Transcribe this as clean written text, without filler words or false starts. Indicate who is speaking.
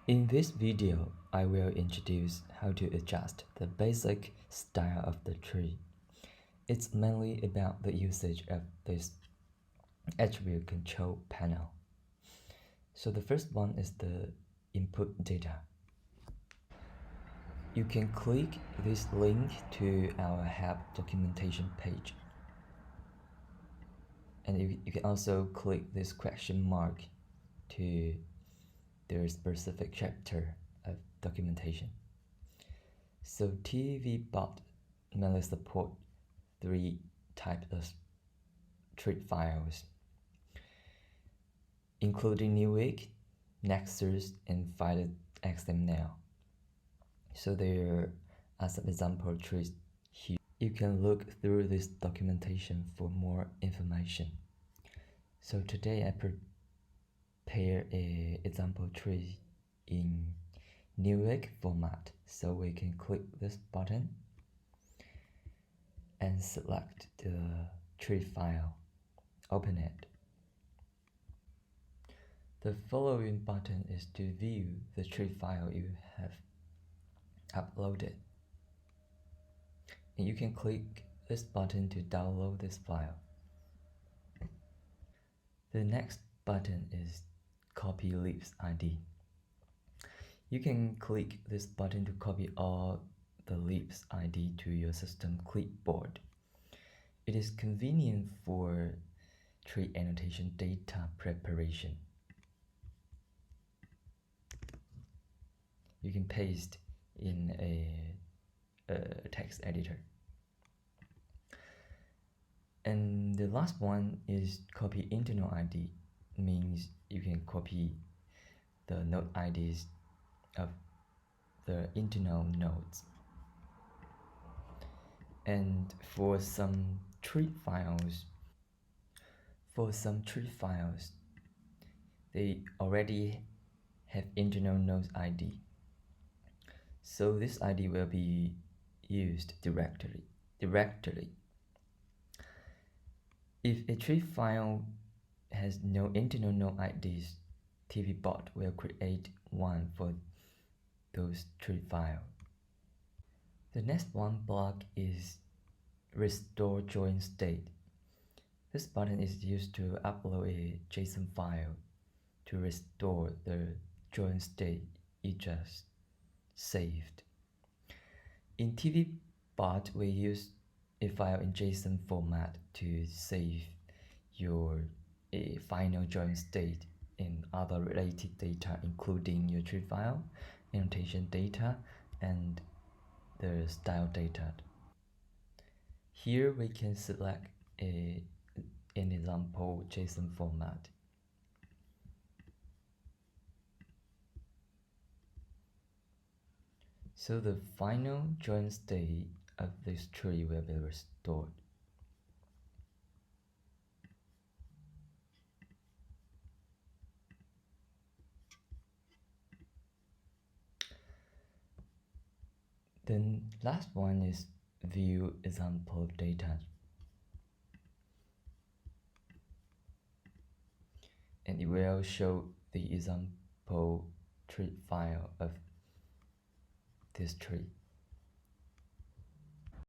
Speaker 1: In this video, I will introduce how to adjust the basic style of the tree. It's mainly about the usage of this attribute control panel. So the first one is the input data. You can click this link to our help documentation page. And you can also click this question mark to their specific chapter of documentation. So TVBOT mainly support 3 types of tree files, including Newick, Nexus, and File.xml. So there are some example trees here. You can look through this documentation for more information. So today I prepare a example tree in Newick format. So we can click this button and select the tree file. Open it. The following button is to view the tree file you have uploaded. And you can click this button to download this file. The next button is copy leaves ID. You can click this button to copy all the leaves ID to your system clipboard. It is convenient for tree annotation data preparation. You can paste in a text editor. And the last one is copy internal ID. Means you can copy the node IDs of the internal nodes. And for some tree files, they already have internal node ID. So this ID will be used directly. If a tree file has no internal node IDs, TVBOT will create one for those tree files. The next one block is restore join state. This button is used to upload a JSON file to restore the join state you just saved. In TVBOT, we use a file in JSON format to save your final join state and other related data, including your tree file, annotation data, and the style data. Here we can select an example JSON format. So the final join state of this tree will be restored. Then last one is view example data. And it will show the example tree file of this tree.